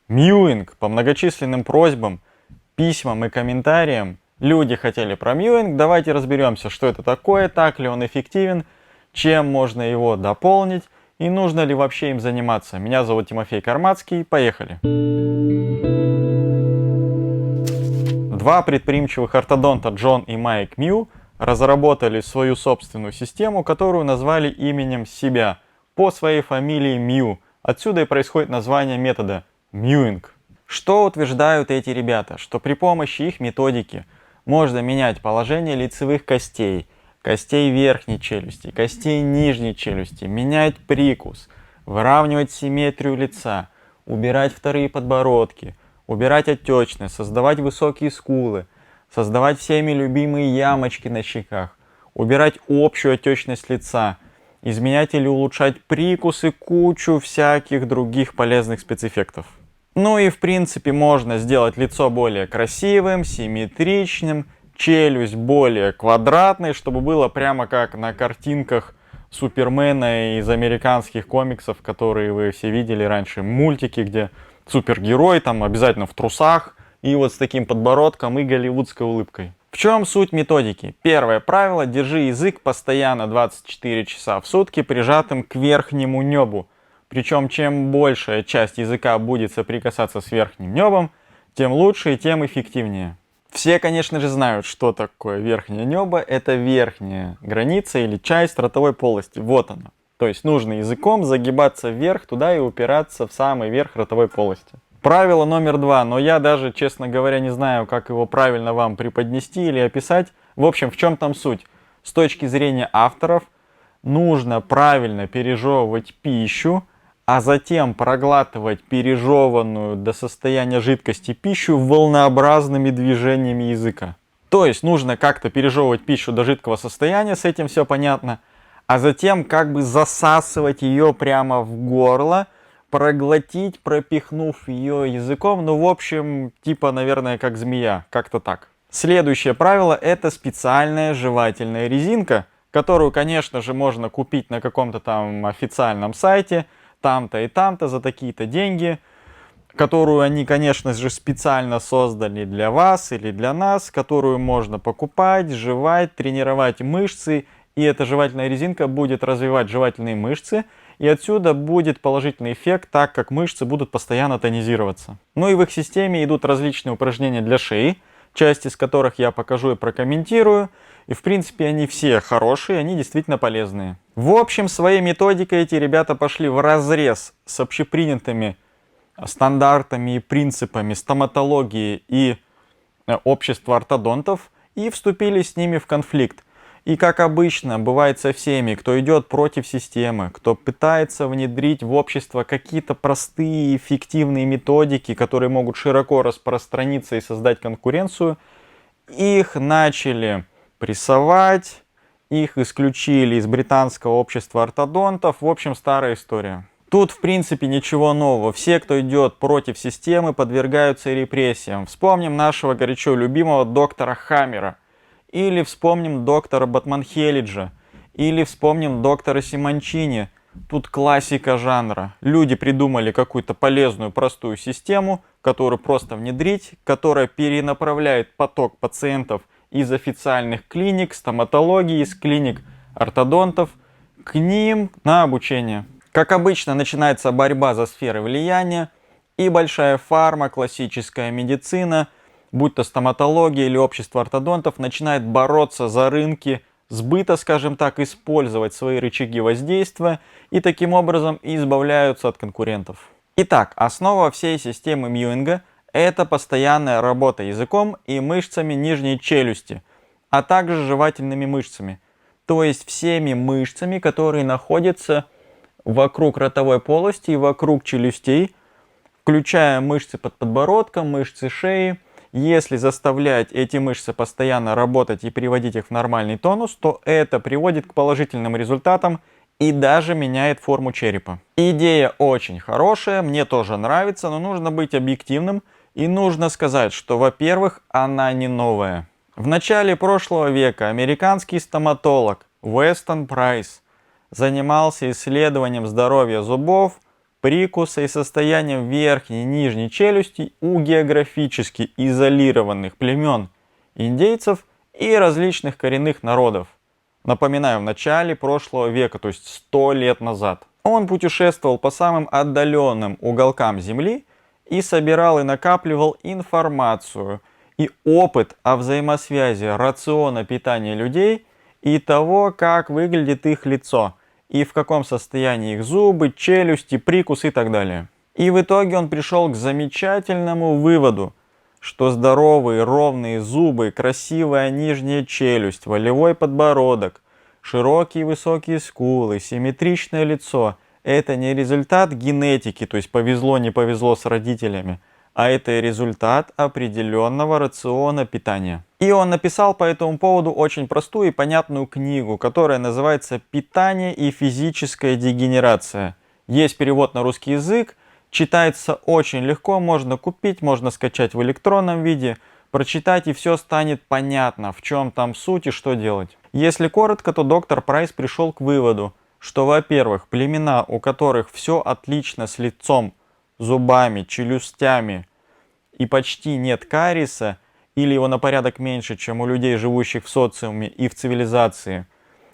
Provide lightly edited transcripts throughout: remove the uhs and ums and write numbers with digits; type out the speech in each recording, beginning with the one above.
Мьюинг. По многочисленным просьбам, письмам и комментариям люди хотели про мьюинг. Давайте разберемся, что это такое, так ли он эффективен, чем можно его дополнить и нужно ли вообще им заниматься. Меня зовут Тимофей Кармацкий. Поехали. Два предприимчивых ортодонта Джон и Майк Мью разработали свою собственную систему, которую назвали именем себя по своей фамилии Мью. Отсюда и происходит название метода мьюинг. Что утверждают эти ребята? Что при помощи их методики можно менять положение лицевых костей, костей верхней челюсти, костей нижней челюсти, менять прикус, выравнивать симметрию лица, убирать вторые подбородки, убирать отечность, создавать высокие скулы, создавать всеми любимые ямочки на щеках, убирать общую отечность лица, изменять или улучшать прикус и кучу всяких других полезных спецэффектов. Ну и в принципе можно сделать лицо более красивым, симметричным, челюсть более квадратной, чтобы было прямо как на картинках Супермена из американских комиксов, которые вы все видели раньше, мультики, где супергерой там обязательно в трусах и вот с таким подбородком и голливудской улыбкой. В чем суть методики? Первое правило: держи язык постоянно 24 часа в сутки прижатым к верхнему небу. Причем чем большая часть языка будет соприкасаться с верхним небом, тем лучше и тем эффективнее. Все, конечно же, знают, что такое верхнее небо. Это верхняя граница или часть ротовой полости. Вот она. То есть нужно языком загибаться вверх туда и упираться в самый верх ротовой полости. Правило номер 2, но я даже, честно говоря, не знаю, как его правильно вам преподнести или описать. В общем, в чем там суть? С точки зрения авторов, нужно правильно пережевывать пищу, а затем проглатывать пережеванную до состояния жидкости пищу волнообразными движениями языка. То есть нужно как-то пережевывать пищу до жидкого состояния, с этим все понятно, а затем как бы засасывать ее прямо в горло, проглотить, пропихнув ее языком, ну в общем, типа, наверное, как змея, как-то так. Следующее правило — это специальная жевательная резинка, которую, конечно же, можно купить на каком-то там официальном сайте, там-то и там-то за такие-то деньги, которую они, конечно же, специально создали для вас или для нас, которую можно покупать, жевать, тренировать мышцы, и эта жевательная резинка будет развивать жевательные мышцы, и отсюда будет положительный эффект, так как мышцы будут постоянно тонизироваться. Ну и в их системе идут различные упражнения для шеи, часть из которых я покажу и прокомментирую. И в принципе они все хорошие, они действительно полезные. В общем, своей методикой эти ребята пошли вразрез с общепринятыми стандартами и принципами стоматологии и общества ортодонтов и вступили с ними в конфликт. И как обычно бывает со всеми, кто идет против системы, кто пытается внедрить в общество какие-то простые эффективные методики, которые могут широко распространиться и создать конкуренцию, их начали прессовать, их исключили из британского общества ортодонтов. В общем, старая история. Тут, в принципе, ничего нового. Все, кто идет против системы, подвергаются репрессиям. Вспомним нашего горячо любимого доктора Хаммера. Или вспомним доктора Батманхелиджа. Или вспомним доктора Симончини. Тут классика жанра. Люди придумали какую-то полезную, простую систему, которую просто внедрить, которая перенаправляет поток пациентов из официальных клиник, стоматологии, из клиник ортодонтов к ним на обучение. Как обычно, начинается борьба за сферы влияния, и большая фарма, классическая медицина, будь то стоматология или общество ортодонтов, начинает бороться за рынки сбыта, скажем так, использовать свои рычаги воздействия и таким образом избавляются от конкурентов. Итак, основа всей системы мьюинга — это постоянная работа языком и мышцами нижней челюсти, а также жевательными мышцами, то есть всеми мышцами, которые находятся вокруг ротовой полости и вокруг челюстей, включая мышцы под подбородком, мышцы шеи. Если заставлять эти мышцы постоянно работать и приводить их в нормальный тонус, то это приводит к положительным результатам и даже меняет форму черепа. Идея очень хорошая, мне тоже нравится, но нужно быть объективным и нужно сказать, что, во-первых, она не новая. В начале прошлого века американский стоматолог Уэстон Прайс занимался исследованием здоровья зубов прикуса и состоянием верхней и нижней челюсти у географически изолированных племен индейцев и различных коренных народов. Напоминаю, в начале прошлого века, то есть 100 лет назад. Он путешествовал по самым отдаленным уголкам Земли и собирал и накапливал информацию и опыт о взаимосвязи рациона питания людей и того, как выглядит их лицо, и в каком состоянии их зубы, челюсти, прикус и так далее. И в итоге он пришел к замечательному выводу, что здоровые ровные зубы, красивая нижняя челюсть, волевой подбородок, широкие высокие скулы, симметричное лицо – это не результат генетики, то есть повезло, не повезло с родителями, а это результат определенного рациона питания. И он написал по этому поводу очень простую и понятную книгу, которая называется «Питание и физическая дегенерация». Есть перевод на русский язык, читается очень легко, можно купить, можно скачать в электронном виде, прочитать, и все станет понятно, в чем там суть и что делать. Если коротко, то доктор Прайс пришел к выводу, что, во-первых, племена, у которых все отлично с лицом, зубами, челюстями и почти нет кариеса, или его на порядок меньше, чем у людей, живущих в социуме и в цивилизации.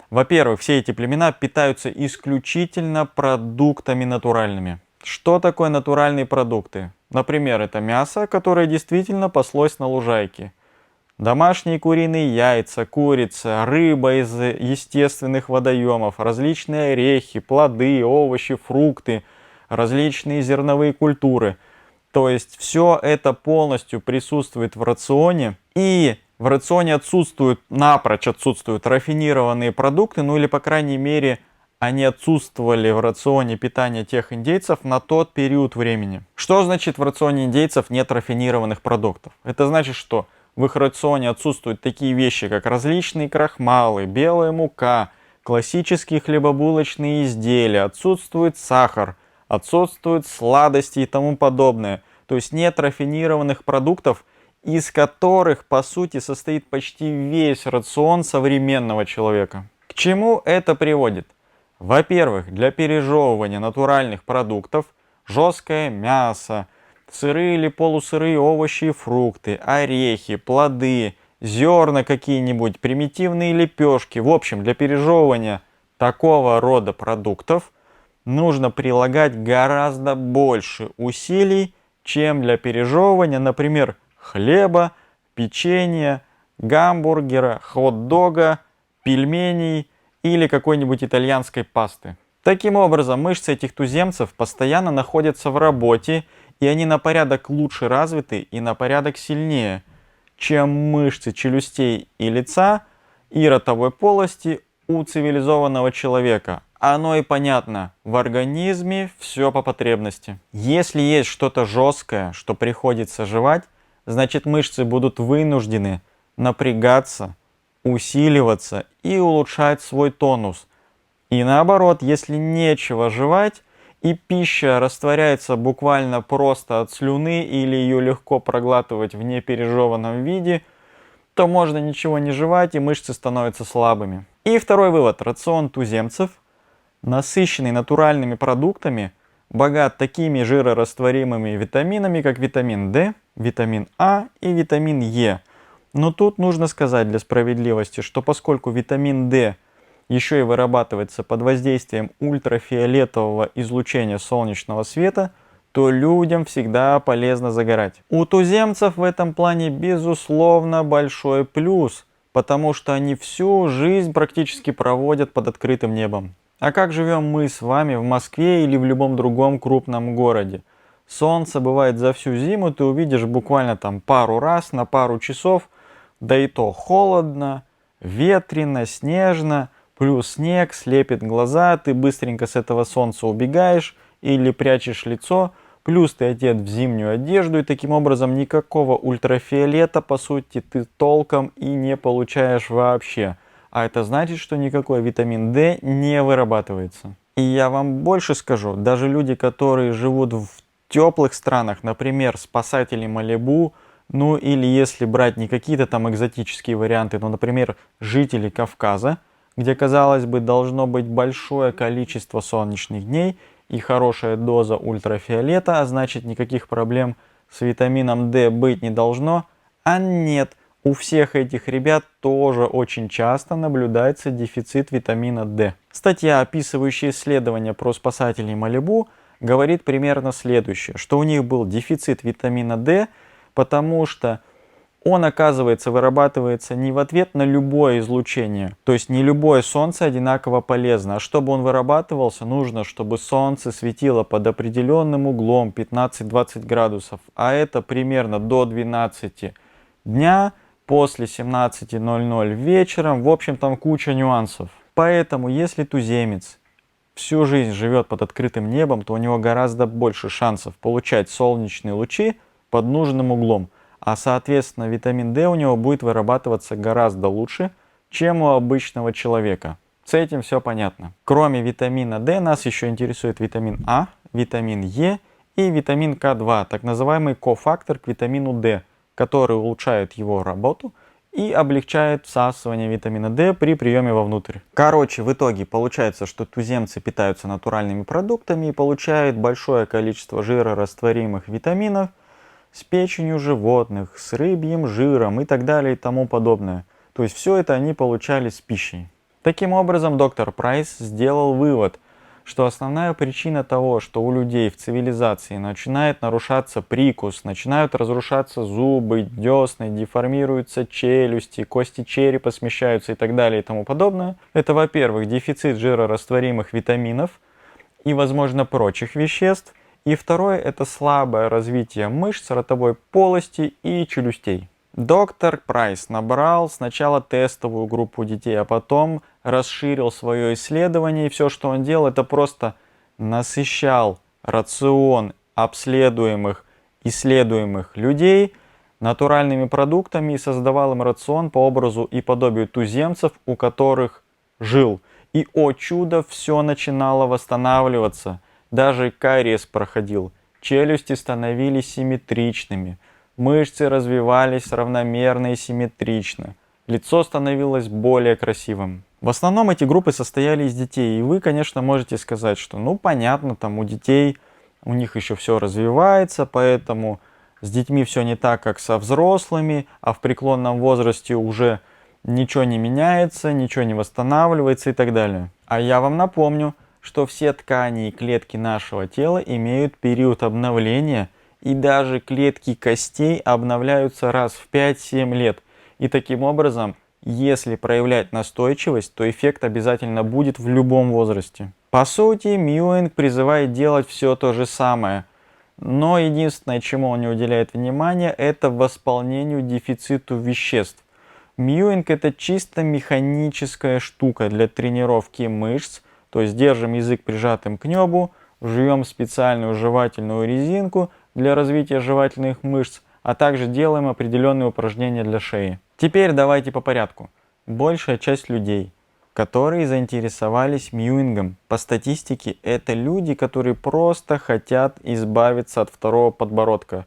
Во-первых, все эти племена питаются исключительно продуктами натуральными. Что такое натуральные продукты? Например, это мясо, которое действительно паслось на лужайке. Домашние куриные яйца, курица, рыба из естественных водоемов, различные орехи, плоды, овощи, фрукты, различные зерновые культуры. То есть все это полностью присутствует в рационе, и в рационе напрочь отсутствуют рафинированные продукты, ну или по крайней мере они отсутствовали в рационе питания тех индейцев на тот период времени. Что значит в рационе индейцев нет рафинированных продуктов? Это значит, что в их рационе отсутствуют такие вещи, как различные крахмалы, белая мука, классические хлебобулочные изделия, отсутствует сахар, отсутствуют сладости и тому подобное. То есть нет рафинированных продуктов, из которых, по сути, состоит почти весь рацион современного человека. К чему это приводит? Во-первых, для пережевывания натуральных продуктов жесткое мясо, сырые или полусырые овощи и фрукты, орехи, плоды, зерна какие-нибудь, примитивные лепешки. В общем, для пережевывания такого рода продуктов нужно прилагать гораздо больше усилий, чем для пережевывания, например, хлеба, печенья, гамбургера, хот-дога, пельменей или какой-нибудь итальянской пасты. Таким образом, мышцы этих туземцев постоянно находятся в работе, и они на порядок лучше развиты и на порядок сильнее, чем мышцы челюстей и лица и ротовой полости у цивилизованного человека. Оно и понятно, в организме все по потребности. Если есть что-то жесткое, что приходится жевать, значит мышцы будут вынуждены напрягаться, усиливаться и улучшать свой тонус. И наоборот, если нечего жевать, и пища растворяется буквально просто от слюны или ее легко проглатывать в непережеванном виде, то можно ничего не жевать, и мышцы становятся слабыми. И второй вывод. Рацион туземцев, насыщенный натуральными продуктами, богат такими жирорастворимыми витаминами, как витамин D, витамин А и витамин Е. Но тут нужно сказать для справедливости, что поскольку витамин D еще и вырабатывается под воздействием ультрафиолетового излучения солнечного света, то людям всегда полезно загорать. У туземцев в этом плане безусловно большой плюс, потому что они всю жизнь практически проводят под открытым небом. А как живем мы с вами в Москве или в любом другом крупном городе? Солнце бывает за всю зиму, ты увидишь буквально там пару раз на пару часов, да и то холодно, ветрено, снежно, плюс снег слепит глаза, ты быстренько с этого солнца убегаешь или прячешь лицо, плюс ты одет в зимнюю одежду, и таким образом никакого ультрафиолета, по сути, ты толком и не получаешь вообще. А это значит, что никакой витамин D не вырабатывается. И я вам больше скажу, даже люди, которые живут в теплых странах, например, спасатели Малибу, ну или если брать не какие-то там экзотические варианты, но, например, жители Кавказа, где, казалось бы, должно быть большое количество солнечных дней, и хорошая доза ультрафиолета, а значит никаких проблем с витамином D быть не должно. А нет, у всех этих ребят тоже очень часто наблюдается дефицит витамина D. Статья, описывающая исследования про спасателей Малибу, говорит примерно следующее, что у них был дефицит витамина D, потому что он, оказывается, вырабатывается не в ответ на любое излучение. То есть не любое солнце одинаково полезно. А чтобы он вырабатывался, нужно, чтобы солнце светило под определенным углом 15-20 градусов. А это примерно до 12 дня, после 17:00 вечером. В общем, там куча нюансов. Поэтому, если туземец всю жизнь живет под открытым небом, то у него гораздо больше шансов получать солнечные лучи под нужным углом. А соответственно витамин D у него будет вырабатываться гораздо лучше, чем у обычного человека. С этим все понятно. Кроме витамина D нас еще интересует витамин А, витамин Е и витамин К2, так называемый кофактор к витамину D, который улучшает его работу и облегчает всасывание витамина D при приеме вовнутрь. Короче, в итоге получается, что туземцы питаются натуральными продуктами и получают большое количество жирорастворимых витаминов с печенью животных, с рыбьим жиром и так далее и тому подобное. То есть все это они получали с пищей. Таким образом, доктор Прайс сделал вывод, что основная причина того, что у людей в цивилизации начинает нарушаться прикус, начинают разрушаться зубы, десны, деформируются челюсти, кости черепа смещаются и так далее и тому подобное, это, во-первых, дефицит жирорастворимых витаминов и, возможно, прочих веществ, и второе – это слабое развитие мышц ротовой полости и челюстей. Доктор Прайс набрал сначала тестовую группу детей, а потом расширил свое исследование. И все, что он делал, это просто насыщал рацион обследуемых, исследуемых людей натуральными продуктами и создавал им рацион по образу и подобию туземцев, у которых жил. И, о чудо, все начинало восстанавливаться. Даже кариес проходил, челюсти становились симметричными, мышцы развивались равномерно и симметрично, лицо становилось более красивым. В основном эти группы состояли из детей, и вы, конечно, можете сказать, что ну понятно, там у детей, у них еще все развивается, поэтому с детьми все не так, как со взрослыми, а в преклонном возрасте уже ничего не меняется, ничего не восстанавливается и так далее. А я вам напомню, что все ткани и клетки нашего тела имеют период обновления, и даже клетки костей обновляются раз в 5-7 лет. И таким образом, если проявлять настойчивость, то эффект обязательно будет в любом возрасте. По сути, Мьюинг призывает делать все то же самое, но единственное, чему он не уделяет внимания, это восполнению дефициту веществ. Мьюинг – это чисто механическая штука для тренировки мышц. То есть держим язык прижатым к небу, жуем специальную жевательную резинку для развития жевательных мышц, а также делаем определенные упражнения для шеи. Теперь давайте по порядку. Большая часть людей, которые заинтересовались Мьюингом, по статистике, это люди, которые просто хотят избавиться от второго подбородка.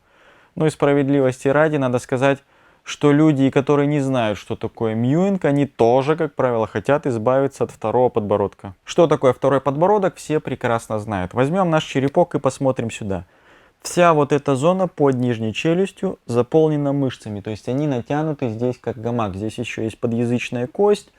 Ну и справедливости ради надо сказать, что люди, которые не знают, что такое Мьюинг, они тоже, как правило, хотят избавиться от второго подбородка. Что такое второй подбородок, все прекрасно знают. Возьмем наш черепок и посмотрим сюда. Вся вот эта зона под нижней челюстью заполнена мышцами, то есть они натянуты здесь как гамак. Здесь еще есть подъязычная кость,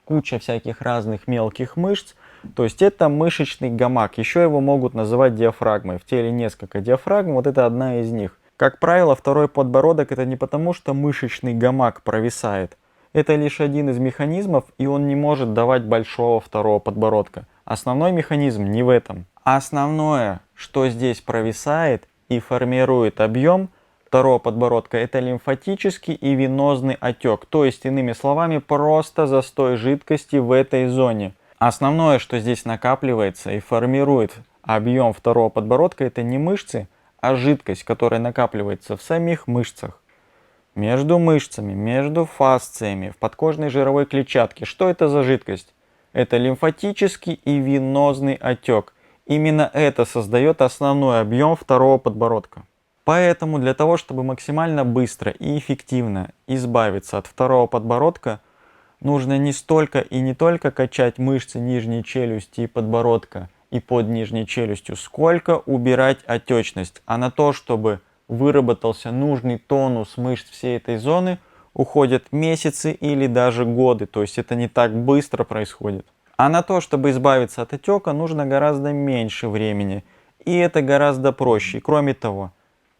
куча всяких разных мелких мышц. То есть это мышечный гамак. Еще его могут называть диафрагмой. В теле несколько диафрагм, вот это одна из них. Как правило, второй подбородок это не потому, что мышечный гамак провисает. Это лишь один из механизмов, и он не может давать большого второго подбородка. Основной механизм не в этом. Основное, что здесь провисает и формирует объем второго подбородка, это лимфатический и венозный отек. То есть, иными словами, просто застой жидкости в этой зоне. Основное, что здесь накапливается и формирует объем второго подбородка, это не мышцы, а жидкость, которая накапливается в самих мышцах, между мышцами, между фасциями, в подкожной жировой клетчатке. Что это за жидкость? Это лимфатический и венозный отек. Именно это создает основной объем второго подбородка. Поэтому для того, чтобы максимально быстро и эффективно избавиться от второго подбородка, нужно не столько и не только качать мышцы нижней челюсти и подбородка и под нижней челюстью, сколько убирать отечность. А на то, чтобы выработался нужный тонус мышц всей этой зоны, уходят месяцы или даже годы. То есть это не так быстро происходит. А на то, чтобы избавиться от отека, нужно гораздо меньше времени. И это гораздо проще. И кроме того,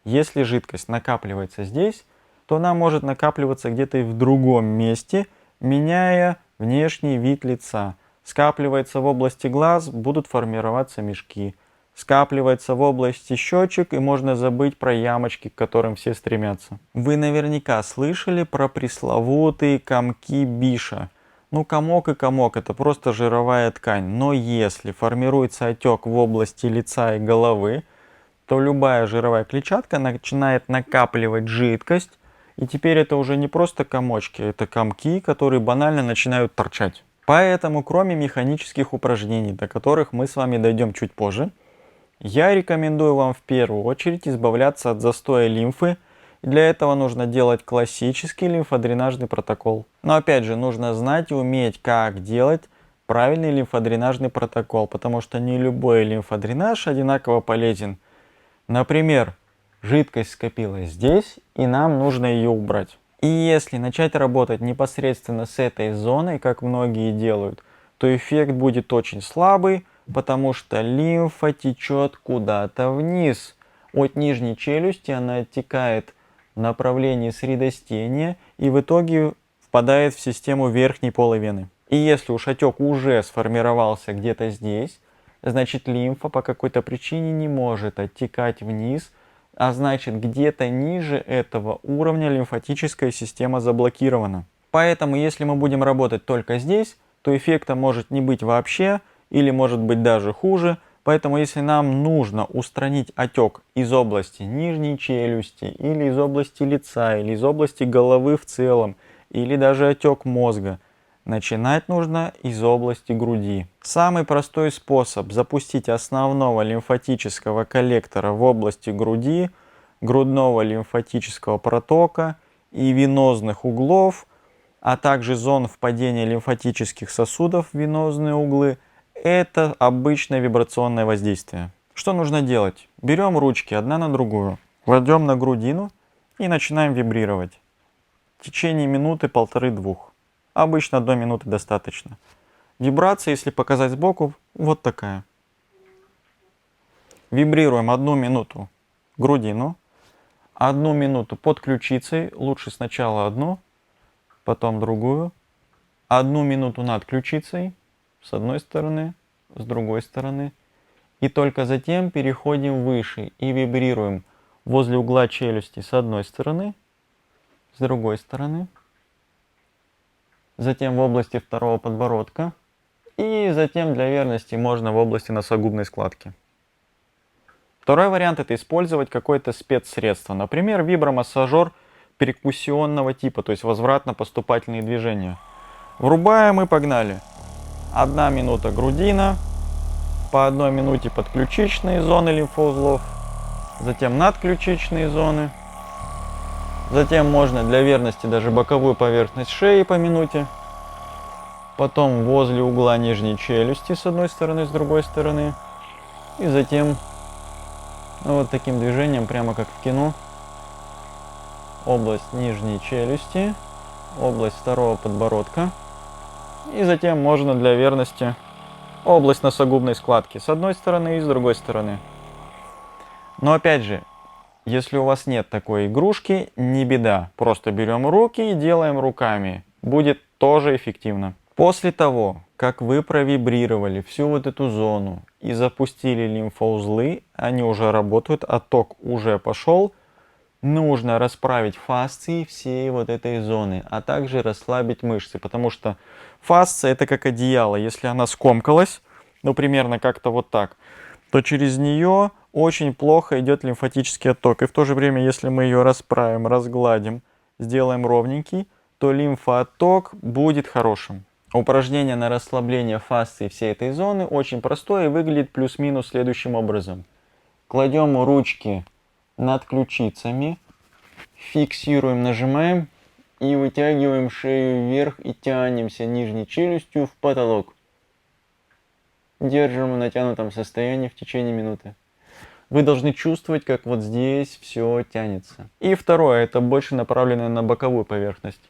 если жидкость накапливается здесь, то она может накапливаться где-то и в другом месте, меняя внешний вид лица. Скапливается в области глаз, будут формироваться мешки. Скапливается в области щечек, и можно забыть про ямочки, к которым все стремятся. Вы наверняка слышали про пресловутые комки Биша. Ну, комок и комок, это просто жировая ткань. Но если формируется отек в области лица и головы, то любая жировая клетчатка начинает накапливать жидкость, и теперь это уже не просто комочки, это комки, которые банально начинают торчать. Поэтому, кроме механических упражнений, до которых мы с вами дойдем чуть позже, я рекомендую вам в первую очередь избавляться от застоя лимфы. И для этого нужно делать классический лимфодренажный протокол. Но опять же, нужно знать и уметь, как делать правильный лимфодренажный протокол, потому что не любой лимфодренаж одинаково полезен. Например, жидкость скопилась здесь, и нам нужно ее убрать. И если начать работать непосредственно с этой зоной, как многие делают, то эффект будет очень слабый, потому что лимфа течет куда-то вниз. От нижней челюсти она оттекает в направлении средостения и в итоге впадает в систему верхней полой вены. И если уж отек уже сформировался где-то здесь, значит лимфа по какой-то причине не может оттекать вниз, а значит где-то ниже этого уровня лимфатическая система заблокирована. Поэтому если мы будем работать только здесь, то эффекта может не быть вообще, или может быть даже хуже. Поэтому если нам нужно устранить отек из области нижней челюсти, или из области лица, или из области головы в целом, или даже отек мозга, начинать нужно из области груди. Самый простой способ запустить основного лимфатического коллектора в области груди, грудного лимфатического протока и венозных углов, а также зон впадения лимфатических сосудов в венозные углы, это обычное вибрационное воздействие. Что нужно делать? Берем ручки одна на другую, кладем на грудину и начинаем вибрировать. В течение минуты, полторы-двух. Обычно до минуты достаточно. Вибрация, если показать сбоку, вот такая. Вибрируем 1 минуту грудину, 1 минуту под ключицей, лучше сначала одну, потом другую, 1 минуту над ключицей, с одной стороны, с другой стороны. И только затем переходим выше и вибрируем возле угла челюсти с одной стороны, с другой стороны. Затем в области второго подбородка. И затем для верности можно в области носогубной складки. Второй вариант — это использовать какое-то спецсредство. Например, вибромассажер перкуссионного типа, то есть возвратно-поступательные движения. Врубаем и погнали. 1 минута грудина, по 1 минуте подключичные зоны лимфоузлов, затем надключичные зоны. Затем можно для верности даже боковую поверхность шеи по минуте. Потом возле угла нижней челюсти с одной стороны, с другой стороны. И затем вот таким движением, прямо как в кино. Область нижней челюсти, область второго подбородка. И затем можно для верности область носогубной складки с одной стороны и с другой стороны. Но опять же, если у вас нет такой игрушки, не беда. Просто берем руки и делаем руками. Будет тоже эффективно. После того, как вы провибрировали всю вот эту зону и запустили лимфоузлы, они уже работают, отток уже пошел, нужно расправить фасции всей вот этой зоны, а также расслабить мышцы, потому что фасция — это как одеяло. Если она скомкалась, ну примерно как-то вот так, то через нее очень плохо идет лимфатический отток. И в то же время, если мы ее расправим, разгладим, сделаем ровненький, то лимфоотток будет хорошим. Упражнение на расслабление фасции всей этой зоны очень простое и выглядит плюс-минус следующим образом. Кладем ручки над ключицами, фиксируем, нажимаем и вытягиваем шею вверх и тянемся нижней челюстью в потолок. держим в натянутом состоянии в течение минуты. Вы должны чувствовать, как вот здесь все тянется. И второе, это больше направлено на боковую поверхность.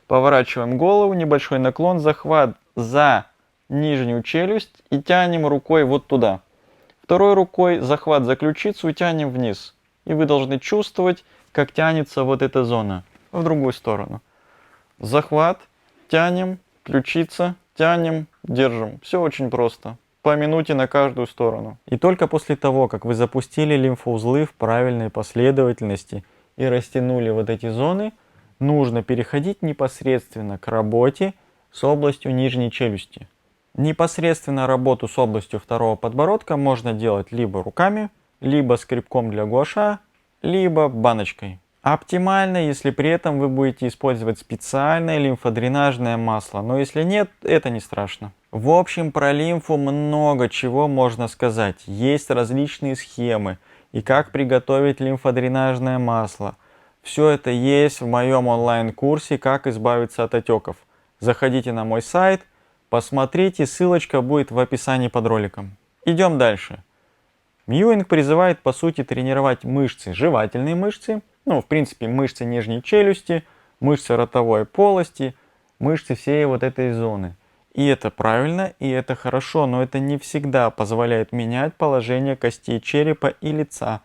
Поворачиваем голову, небольшой наклон, захват за нижнюю челюсть и тянем рукой вот туда. Второй рукой захват за ключицу и тянем вниз. И вы должны чувствовать, как тянется вот эта зона в другую сторону. Захват, тянем, ключица, тянем, держим. Все очень просто. По минуте на каждую сторону. И только после того, как вы запустили лимфоузлы в правильной последовательности и растянули вот эти зоны, нужно переходить непосредственно к работе с областью нижней челюсти. Непосредственно работу с областью второго подбородка можно делать либо руками, либо скребком для гуаша, либо баночкой. Оптимально, если при этом вы будете использовать специальное лимфодренажное масло, но если нет, это не страшно. В общем, про лимфу много чего можно сказать. Есть различные схемы и как приготовить лимфодренажное масло. Все это есть в моем онлайн-курсе «Как избавиться от отеков». Заходите на мой сайт, посмотрите, ссылочка будет в описании под роликом. Идем дальше. Мьюинг призывает, по сути, тренировать мышцы, жевательные мышцы, в принципе, мышцы нижней челюсти, мышцы ротовой полости, мышцы всей вот этой зоны. И это правильно, и это хорошо, но это не всегда позволяет менять положение костей черепа и лица,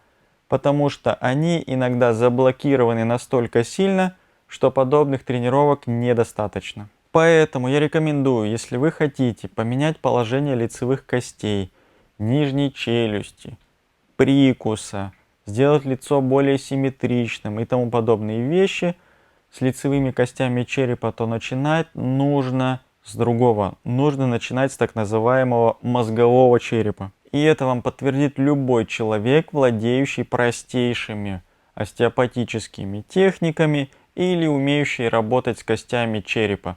потому что они иногда заблокированы настолько сильно, что подобных тренировок недостаточно. Поэтому я рекомендую, если вы хотите поменять положение лицевых костей, нижней челюсти, прикуса, сделать лицо более симметричным и тому подобные вещи с лицевыми костями черепа, то начинать нужно с другого. Нужно начинать с так называемого мозгового черепа. И это вам подтвердит любой человек, владеющий простейшими остеопатическими техниками или умеющий работать с костями черепа,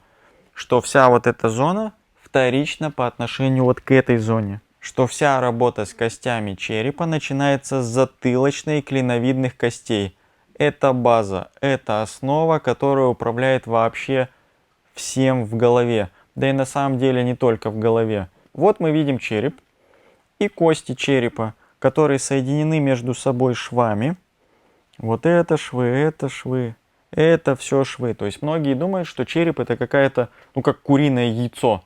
что вся вот эта зона вторична по отношению вот к этой зоне. Что вся работа с костями черепа начинается с затылочной клиновидных костей. Это база, это основа, которая управляет вообще всем в голове. Да и на самом деле не только в голове. Вот мы видим череп и кости черепа, которые соединены между собой швами. Вот это швы, это все швы. То есть многие думают, что череп это какая-то, как куриное яйцо.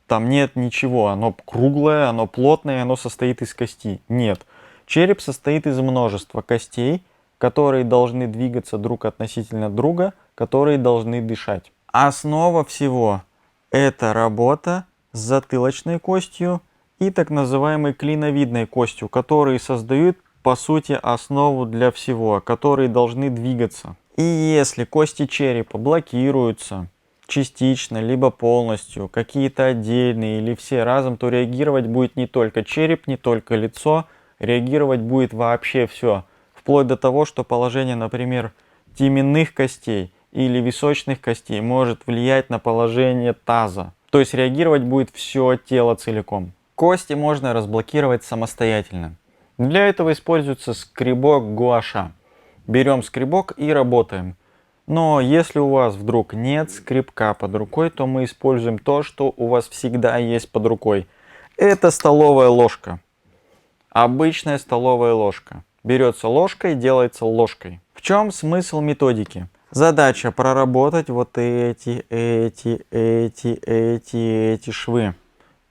Там нет ничего, оно круглое, оно плотное, оно состоит из костей. Нет. Череп состоит из множества костей, которые должны двигаться друг относительно друга, которые должны дышать. Основа всего – это работа с затылочной костью и так называемой клиновидной костью, которые создают, по сути, основу для всего, которые должны двигаться. И если кости черепа блокируются частично, либо полностью, какие-то отдельные или все разом, то реагировать будет не только череп, не только лицо, реагировать будет вообще все. Вплоть до того, что положение, например, теменных костей или височных костей может влиять на положение таза. То есть реагировать будет все тело целиком. Кости можно разблокировать самостоятельно. Для этого используется скребок гуаша. Берем скребок и работаем. Но если у вас вдруг нет скребка под рукой, то мы используем то, что у вас всегда есть под рукой. Это столовая ложка. Обычная столовая ложка. Берется ложка и делается ложкой. В чем смысл методики? Задача проработать вот эти швы.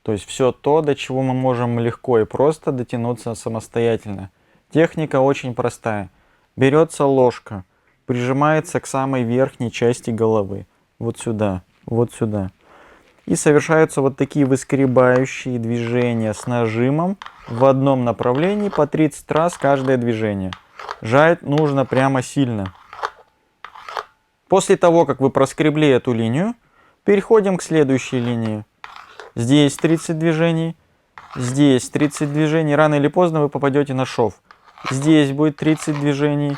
То есть все то, до чего мы можем легко и просто дотянуться самостоятельно. Техника очень простая. Берется ложка, прижимается к самой верхней части головы. Вот сюда, вот сюда. И совершаются вот такие выскребающие движения с нажимом в одном направлении по 30 раз каждое движение. Жать нужно прямо сильно. После того, как вы проскребли эту линию, переходим к следующей линии. Здесь 30 движений, здесь 30 движений. Рано или поздно вы попадете на шов. Здесь будет 30 движений.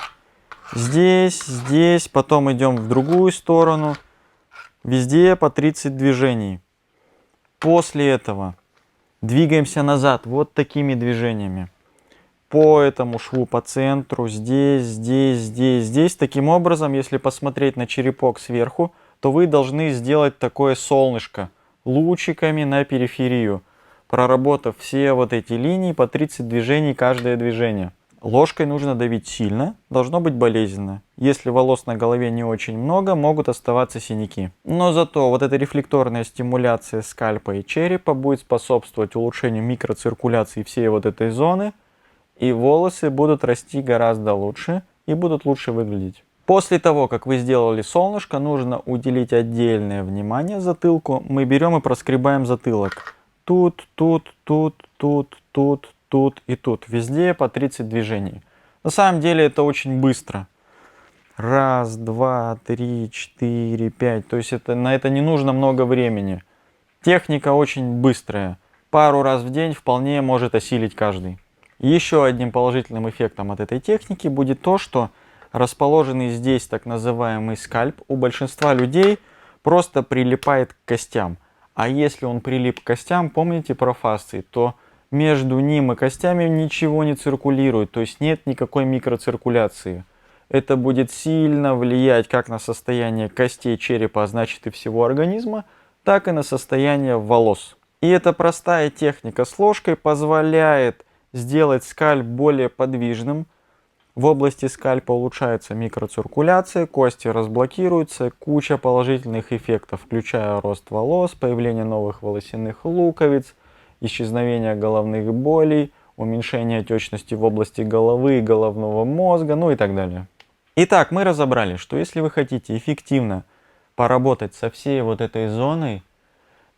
Здесь, потом идем в другую сторону. Везде по 30 движений. После этого двигаемся назад вот такими движениями. По этому шву, по центру, здесь. Таким образом, если посмотреть на черепок сверху, то вы должны сделать такое солнышко лучиками на периферию. проработав все вот эти линии по 30 движений каждое движение. Ложкой нужно давить сильно, должно быть болезненно. Если волос на голове не очень много, могут оставаться синяки. Но зато вот эта рефлекторная стимуляция скальпа и черепа будет способствовать улучшению микроциркуляции всей вот этой зоны, и волосы будут расти гораздо лучше и будут лучше выглядеть. После того, как вы сделали солнышко, нужно уделить отдельное внимание затылку. Мы берем и проскребаем затылок. Тут, тут, тут, тут, тут, тут и тут. Везде по 30 движений. На самом деле это очень быстро. Раз, два, три, четыре, пять. То есть на это не нужно много времени. Техника очень быстрая. Пару раз в день вполне может осилить каждый. Еще одним положительным эффектом от этой техники будет то, что расположенный здесь так называемый скальп у большинства людей просто прилипает к костям. А если он прилип к костям, помните про фасции, то между ним и костями ничего не циркулирует, то есть нет никакой микроциркуляции. Это будет сильно влиять как на состояние костей черепа, а значит и всего организма, так и на состояние волос. И эта простая техника с ложкой позволяет сделать скальп более подвижным. В области скальпа улучшается микроциркуляция, кости разблокируются, куча положительных эффектов, включая рост волос, появление новых волосяных луковиц, исчезновение головных болей, уменьшение отечности в области головы и головного мозга, ну и так далее. Итак, мы разобрали, что если вы хотите эффективно поработать со всей вот этой зоной,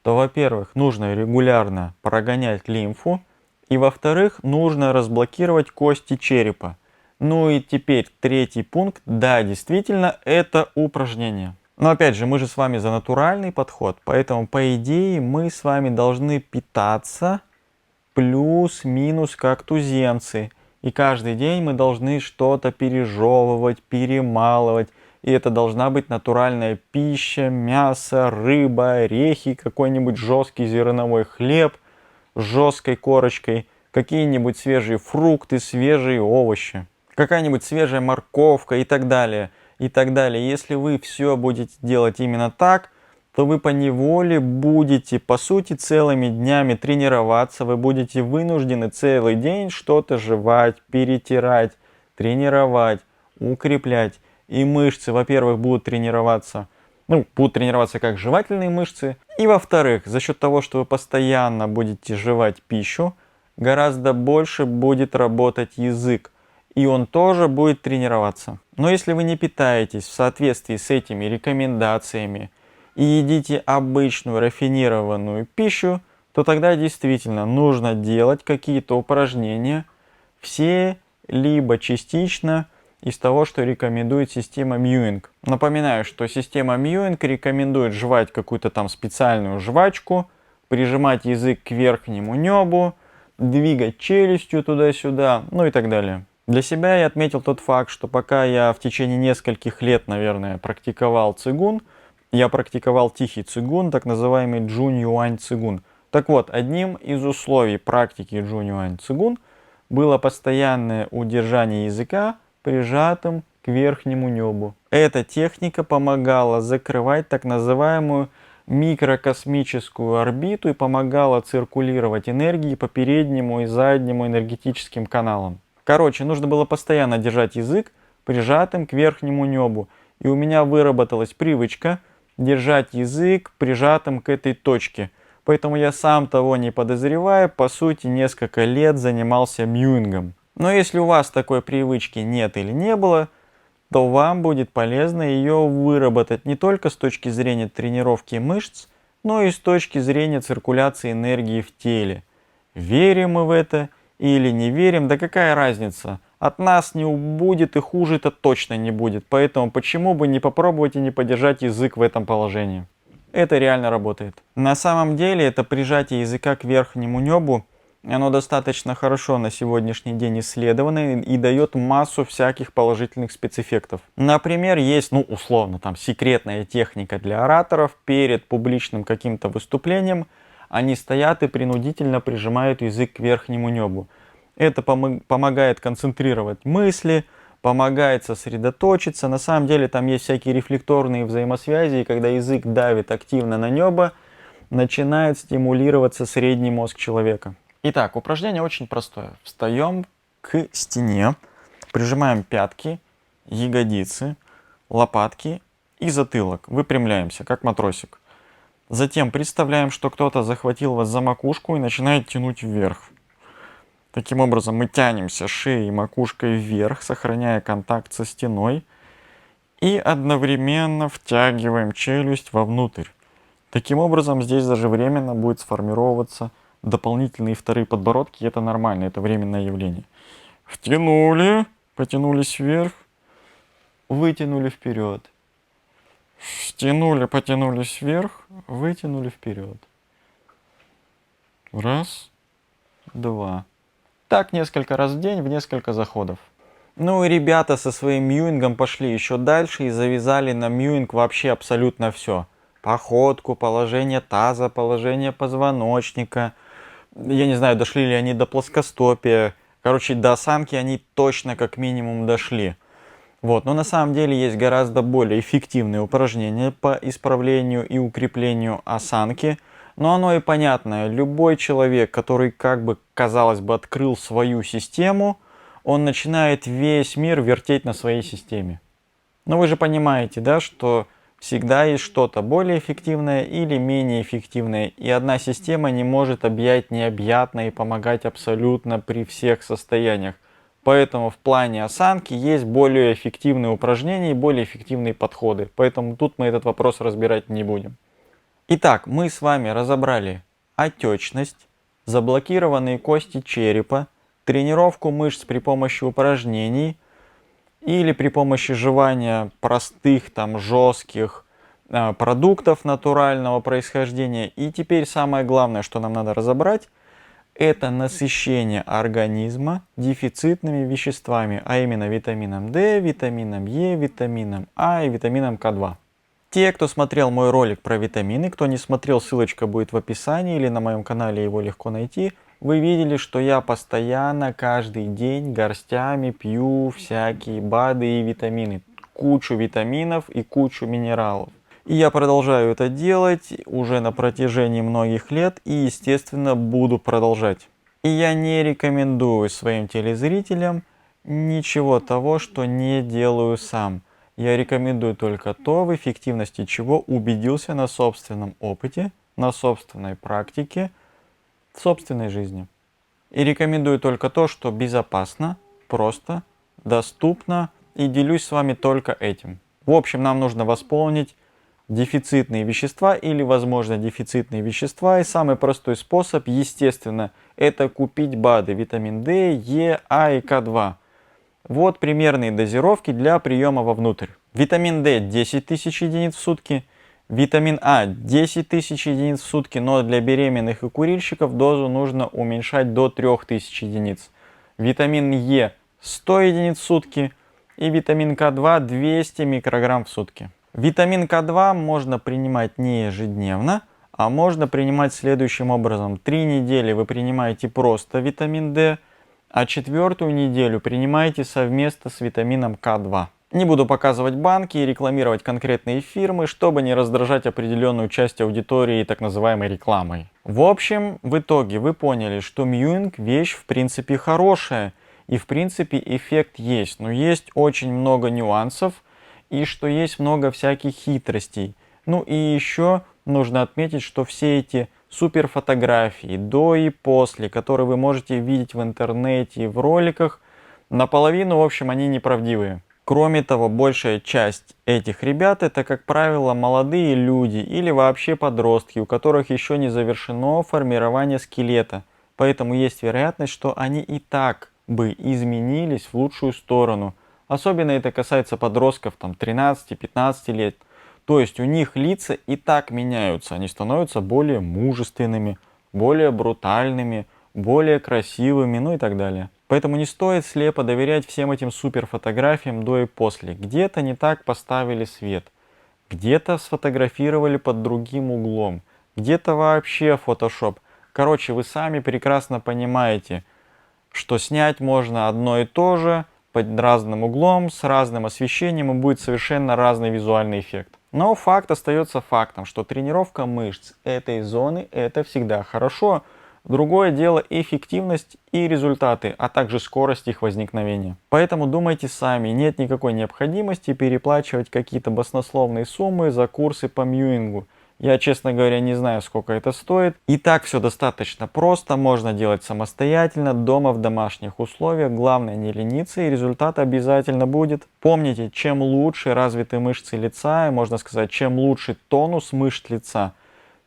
то, во-первых, нужно регулярно прогонять лимфу, и, во-вторых, нужно разблокировать кости черепа. Ну и теперь третий пункт. Да, действительно, это упражнение. Но опять же, мы же с вами за натуральный подход, поэтому, по идее, мы с вами должны питаться плюс-минус как туземцы. И каждый день мы должны что-то пережевывать, перемалывать. И это должна быть натуральная пища, мясо, рыба, орехи, какой-нибудь жесткий зерновой хлеб с жесткой корочкой, какие-нибудь свежие фрукты, свежие овощи, какая-нибудь свежая морковка и так далее. И так далее. Если вы все будете делать именно так, то вы поневоле будете, по сути, целыми днями тренироваться. Вы будете вынуждены целый день что-то жевать, перетирать, тренировать, укреплять. И мышцы, во-первых, будут тренироваться как жевательные мышцы. И, во-вторых, за счет того, что вы постоянно будете жевать пищу, гораздо больше будет работать язык. И он тоже будет тренироваться. Но если вы не питаетесь в соответствии с этими рекомендациями и едите обычную рафинированную пищу, то тогда действительно нужно делать какие-то упражнения, все либо частично из того, что рекомендует система Мьюинг. Напоминаю, что система Мьюинг рекомендует жевать какую-то там специальную жвачку, прижимать язык к верхнему небу, двигать челюстью туда-сюда, ну и так далее. Для себя я отметил тот факт, что пока я в течение нескольких лет, наверное, практиковал цигун, я практиковал тихий цигун, так называемый Джунь-Юань цигун. Так вот, одним из условий практики Джунь-Юань цигун было постоянное удержание языка прижатым к верхнему небу. Эта техника помогала закрывать так называемую микрокосмическую орбиту и помогала циркулировать энергии по переднему и заднему энергетическим каналам. Короче, нужно было постоянно держать язык прижатым к верхнему небу. И у меня выработалась привычка держать язык прижатым к этой точке. Поэтому я, сам того не подозревая, по сути, несколько лет занимался мьюингом. Но если у вас такой привычки нет или не было, то вам будет полезно ее выработать не только с точки зрения тренировки мышц, но и с точки зрения циркуляции энергии в теле. Верим мы в это или не верим, да какая разница? От нас не убудет и хуже-то точно не будет. Поэтому почему бы не попробовать и не подержать язык в этом положении? Это реально работает. На самом деле это прижатие языка к верхнему небу, оно достаточно хорошо на сегодняшний день исследовано и дает массу всяких положительных спецэффектов. Например, есть, условно, секретная техника для ораторов перед публичным каким-то выступлением. Они стоят и принудительно прижимают язык к верхнему небу. Это помогает концентрировать мысли, помогает сосредоточиться. На самом деле там есть всякие рефлекторные взаимосвязи, и когда язык давит активно на небо, начинает стимулироваться средний мозг человека. Итак, упражнение очень простое. Встаем к стене, прижимаем пятки, ягодицы, лопатки и затылок. Выпрямляемся, как матросик. Затем представляем, что кто-то захватил вас за макушку и начинает тянуть вверх. Таким образом, мы тянемся шеей и макушкой вверх, сохраняя контакт со стеной. И одновременно втягиваем челюсть вовнутрь. Таким образом, здесь даже временно будет сформироваться дополнительные вторые подбородки. И это нормально, это временное явление. Втянули, потянулись вверх, вытянули вперед. Втянули, потянулись вверх, вытянули вперед. Раз, два. Так несколько раз в день, в несколько заходов. Ну и ребята со своим мьюингом пошли еще дальше и завязали на мьюинг вообще абсолютно все. Походку, положение таза, положение позвоночника. Я не знаю, дошли ли они до плоскостопия. Короче, до осанки они точно как минимум дошли. Вот. Но на самом деле есть гораздо более эффективные упражнения по исправлению и укреплению осанки. Но оно и понятно. Любой человек, который как бы, казалось бы, открыл свою систему, он начинает весь мир вертеть на своей системе. Но вы же понимаете, да, что всегда есть что-то более эффективное или менее эффективное. И одна система не может объять необъятное и помогать абсолютно при всех состояниях. Поэтому в плане осанки есть более эффективные упражнения и более эффективные подходы. Поэтому тут мы этот вопрос разбирать не будем. Итак, мы с вами разобрали отечность, заблокированные кости черепа, тренировку мышц при помощи упражнений или при помощи жевания простых, жестких продуктов натурального происхождения. И теперь самое главное, что нам надо разобрать, это насыщение организма дефицитными веществами, а именно витамином D, витамином Е, витамином А и витамином К2. Те, кто смотрел мой ролик про витамины, кто не смотрел, ссылочка будет в описании или на моем канале, его легко найти. Вы видели, что я постоянно, каждый день горстями пью всякие БАДы и витамины. Кучу витаминов и кучу минералов. И я продолжаю это делать уже на протяжении многих лет и, естественно, буду продолжать. И я не рекомендую своим телезрителям ничего того, что не делаю сам. Я рекомендую только то, в эффективности чего убедился на собственном опыте, на собственной практике, в собственной жизни. И рекомендую только то, что безопасно, просто, доступно, и делюсь с вами только этим. В общем, нам нужно восполнить дефицитные вещества или, возможно, дефицитные вещества. И самый простой способ, естественно, это купить БАДы витамин D, Е, А и К2. Вот примерные дозировки для приема вовнутрь. Витамин D 10 тысяч единиц в сутки, витамин А 10 тысяч единиц в сутки, но для беременных и курильщиков дозу нужно уменьшать до 3000 единиц. Витамин Е 100 единиц в сутки и витамин К2 200 микрограмм в сутки. Витамин К2 можно принимать не ежедневно, а можно принимать следующим образом. 3 недели вы принимаете просто витамин D, а 4-ю неделю принимаете совместно с витамином К2. Не буду показывать банки и рекламировать конкретные фирмы, чтобы не раздражать определенную часть аудитории так называемой рекламой. В общем, в итоге вы поняли, что мьюинг вещь в принципе хорошая, и в принципе эффект есть, но есть очень много нюансов, и что есть много всяких хитростей. Ну и еще нужно отметить, что все эти супер фотографии до и после, которые вы можете видеть в интернете и в роликах, наполовину, в общем, они неправдивые. Кроме того, большая часть этих ребят это, как правило, молодые люди или вообще подростки, у которых еще не завершено формирование скелета. Поэтому есть вероятность, что они и так бы изменились в лучшую сторону. Особенно это касается подростков 13-15 лет. То есть у них лица и так меняются, они становятся более мужественными, более брутальными, более красивыми, ну и так далее. Поэтому не стоит слепо доверять всем этим супер фотографиям до и после. Где-то не так поставили свет, где-то сфотографировали под другим углом, где-то вообще фотошоп. Короче, вы сами прекрасно понимаете, что снять можно одно и то же под разным углом, с разным освещением, и будет совершенно разный визуальный эффект. Но факт остается фактом, что тренировка мышц этой зоны – это всегда хорошо. Другое дело эффективность и результаты, а также скорость их возникновения. Поэтому думайте сами, нет никакой необходимости переплачивать какие-то баснословные суммы за курсы по мьюингу. Я, честно говоря, не знаю, сколько это стоит. И так все достаточно просто, можно делать самостоятельно, дома в домашних условиях. Главное не лениться, и результат обязательно будет. Помните, чем лучше развиты мышцы лица, и можно сказать, чем лучше тонус мышц лица,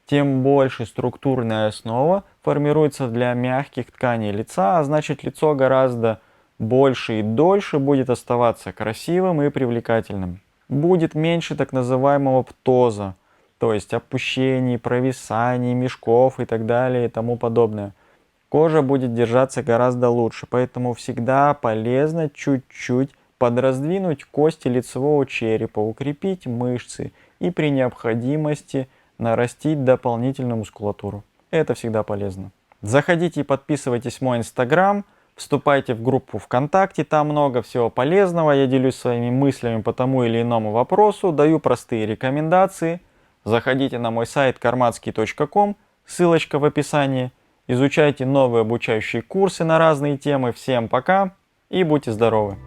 тем больше структурная основа формируется для мягких тканей лица, а значит лицо гораздо больше и дольше будет оставаться красивым и привлекательным. Будет меньше так называемого птоза, то есть опущений, провисаний, мешков и так далее и тому подобное. Кожа будет держаться гораздо лучше, поэтому всегда полезно чуть-чуть подраздвинуть кости лицевого черепа, укрепить мышцы и при необходимости нарастить дополнительную мускулатуру. Это всегда полезно. Заходите и подписывайтесь в мой инстаграм, вступайте в группу ВКонтакте, там много всего полезного, я делюсь своими мыслями по тому или иному вопросу, даю простые рекомендации. Заходите на мой сайт karmatsky.com, ссылочка в описании. Изучайте новые обучающие курсы на разные темы. Всем пока и будьте здоровы!